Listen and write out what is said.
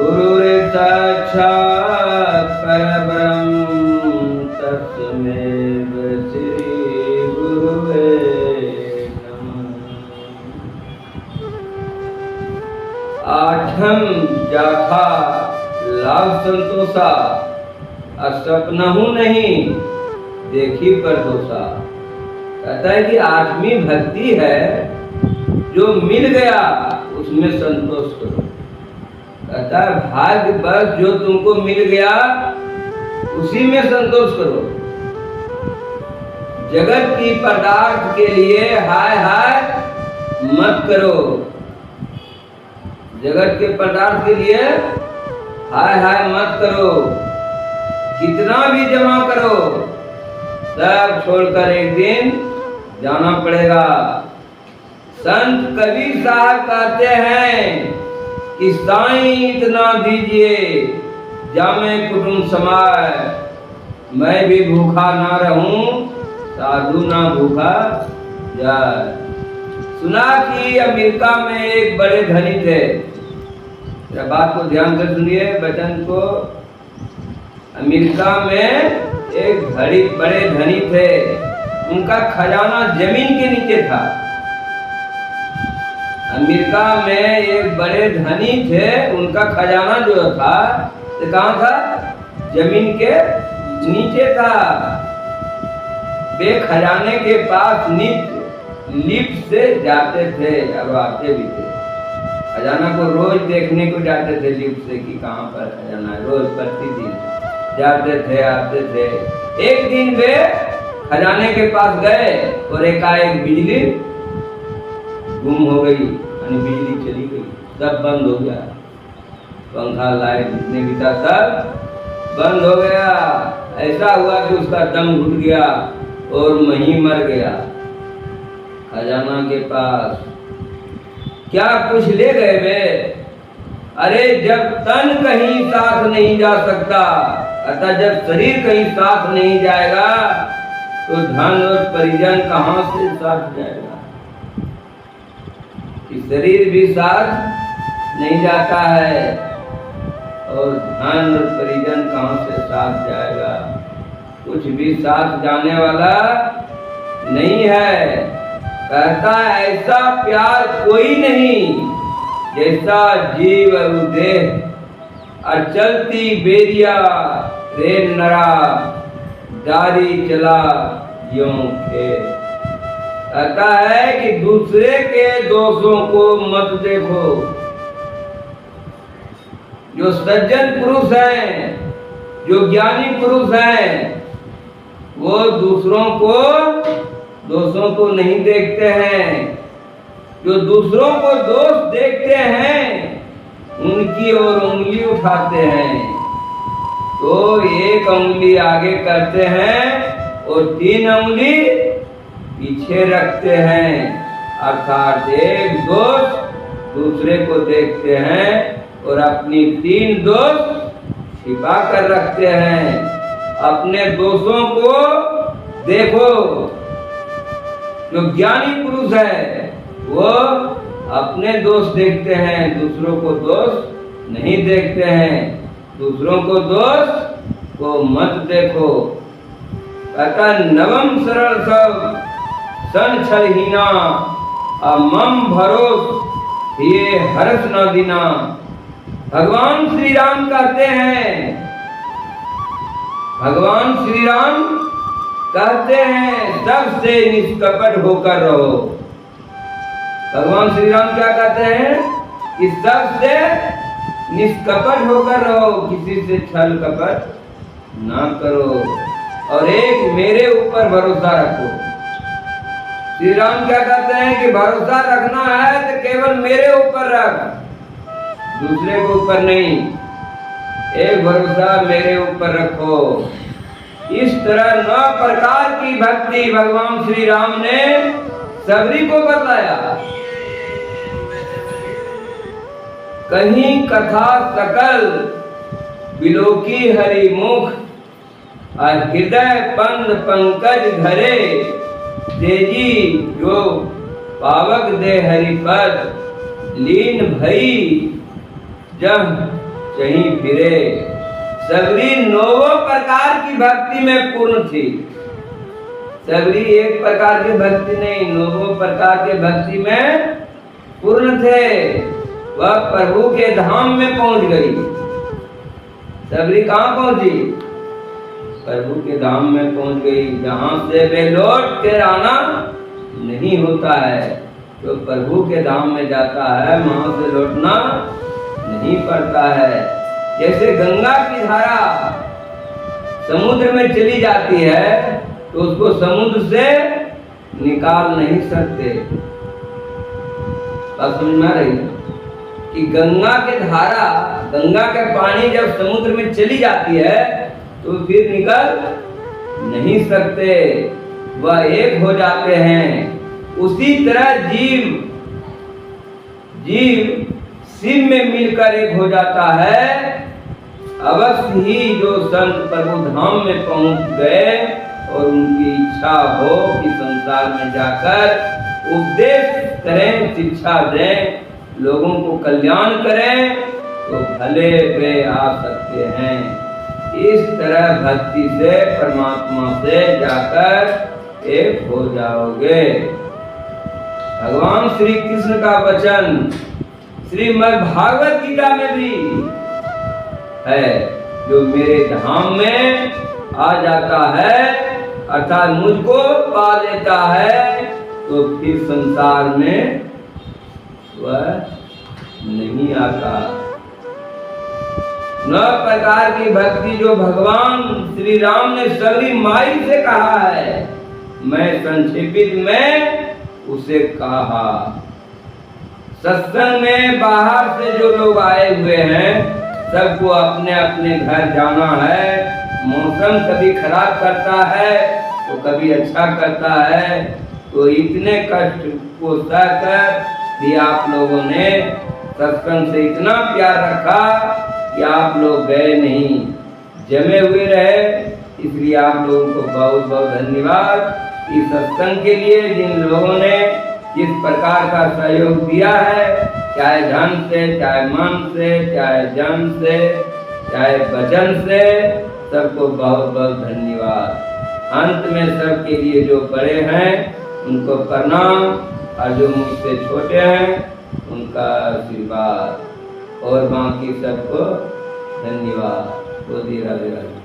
गुरुरे साक्षात् परब्रह्म तस्मै श्री गुरुवे नमः। आठम जाथा लाभ संतोषा, असपनहु नहीं देखी पर दोषा। कहता है कि आठवीं भक्ति है, जो मिल गया उसमें संतोष करो। कहता है भाग्य बस जो तुमको मिल गया उसी में संतोष करो। जगत की पदार्थ के लिए हाय हाय मत करो। जगत के पदार्थ के लिए हाय हाय मत करो। कितना भी जमा करो सब छोड़कर एक दिन जाना पड़ेगा। संत कबीर साहब कहते हैं कि साईं इतना दीजिए जामे कुटुंब समाय, मैं भी भूखा ना रहूं साधु ना भूखा जाए। सुना कि अमेरिका में एक बड़े धनी थे। बात को ध्यान से सुनिए, वचन को। अमेरिका में एक बड़े धनी थे, उनका खजाना जमीन के नीचे था। अमेरिका में एक बड़े धनी थे, उनका खजाना जो था तो कहाँ था? जमीन के नीचे था। वे खजाने के पास नित्य लिफ्ट से जाते थे और आते भी थे। खजाना को रोज देखने को जाते थे लिफ्ट से कि कहाँ पर खजाना है। रोज प्रतिदिन जाते थे आते थे। एक दिन वे खजाने के पास गए और एकाएक बिजली गुम हो गई, यानी बिजली चली गई, सब बंद हो गया। पंखा लाइट जितने भी था सब बंद हो गया। ऐसा हुआ कि उसका दम घुट गया और वहीं मर गया। खजाना के पास क्या कुछ ले गए वे? अरे जब तन कहीं साथ नहीं जा सकता, अतः जब शरीर कहीं साथ नहीं जाएगा तो धन और परिजन कहाँ से साथ जाएगा? कि शरीर भी साथ नहीं जाता है और धन और परिजन कहाँ से साथ जाएगा? कुछ भी साथ जाने वाला नहीं है। कहता है ऐसा प्यार कोई नहीं जैसा जीव और देह, और चलती बेरिया रेल नरा जारी चला यों खेल। कहता है कि दूसरे के दोषों को मत देखो। जो सज्जन पुरुष हैं, जो ज्ञानी पुरुष हैं, वो दूसरों को नहीं देखते हैं। जो दूसरों को दोष देखते हैं उनकी ओर उंगली उठाते हैं, तो एक उंगली आगे करते हैं और 3 उंगली पीछे रखते हैं। अर्थात एक दोष दूसरे को देखते हैं और अपनी 3 दोष छिपा कर रखते हैं। अपने दोषों को देखो। जो ज्ञानी पुरुष है वो अपने दोष देखते हैं, दूसरों को दोष नहीं देखते हैं। दूसरों को दोष को मत देखो। कहता नवम सरल सब सन छलहीना, मम भरोस ये हर्ष न दीना। भगवान श्री राम कहते हैं, भगवान श्री राम कहते हैं सबसे निष्कपट होकर रहो। भगवान श्री राम क्या कहते हैं कि सबसे निष्कपट होकर रहो, किसी से छल कपट ना करो और एक मेरे ऊपर भरोसा रखो। श्री राम क्या कहते हैं कि भरोसा रखना है तो केवल मेरे ऊपर रख, दूसरे के ऊपर नहीं। एक भरोसा मेरे ऊपर रखो। इस तरह 9 प्रकार की भक्ति भगवान श्री राम ने सबरी को बताया। कहीं कथा सकल बिलोकी हरि मुख, हृदय पंद पंकज धरे। तेजी जो पावक दे हरिपद लीन भई, जब चहीं फिरे। सबरी 9 प्रकार की भक्ति में पूर्ण थी। सबरी एक प्रकार की भक्ति नहीं, 9 प्रकार के भक्ति में पूर्ण थे। वह प्रभु के धाम में पहुंच गई। सबरी कहाँ पहुंची? प्रभु के धाम में पहुंच गई, जहां से वे लौट कर आना नहीं होता है। जो प्रभु के धाम में जाता है वहां से लौटना नहीं पड़ता है। जैसे गंगा की धारा समुद्र में चली जाती है तो उसको समुद्र से निकाल नहीं सकते। बात समझ में आ रही है कि गंगा के धारा, गंगा का पानी जब समुद्र में चली जाती है तो फिर निकल नहीं सकते, वह एक हो जाते हैं। उसी तरह जीव शिव में मिलकर एक हो जाता है। अवश्य ही जो संत प्रभु धाम में पहुंच गए और उनकी इच्छा हो कि संसार में जाकर उपदेश करें, शिक्षा दें, लोगों को कल्याण करें, तो भले वे आ सकते हैं। इस तरह भक्ति से परमात्मा से जाकर एक हो जाओगे। भगवान श्री कृष्ण का वचन श्रीमद् भागवत गीता में भी है, जो मेरे धाम में आ जाता है अर्थात मुझको पा लेता है तो फिर संसार में वह नहीं आता। 9 प्रकार की भक्ति जो भगवान श्री राम ने सबरी माई से कहा है, मैं संक्षेपित में उसे कहा। सत्संग में बाहर से जो लोग आए हुए हैं सबको अपने अपने घर जाना है। मौसम कभी खराब करता है तो कभी अच्छा करता है, तो इतने कष्ट को सहकर भी आप लोगों ने सत्संग से इतना प्यार रखा कि आप लोग गए नहीं, जमे हुए रहे। इसलिए आप लोगों को बहुत बहुत धन्यवाद इस सत्संग के लिए, जिन लोगों ने जिस प्रकार का सहयोग दिया है, चाहे धन से, चाहे मन से, चाहे जन से, चाहे वचन से, सबको बहुत बहुत धन्यवाद। अंत में सबके लिए जो बड़े हैं उनको प्रणाम और जो मुझसे छोटे हैं उनका आशीर्वाद और बाकी सबको धन्यवाद। राधे राधे।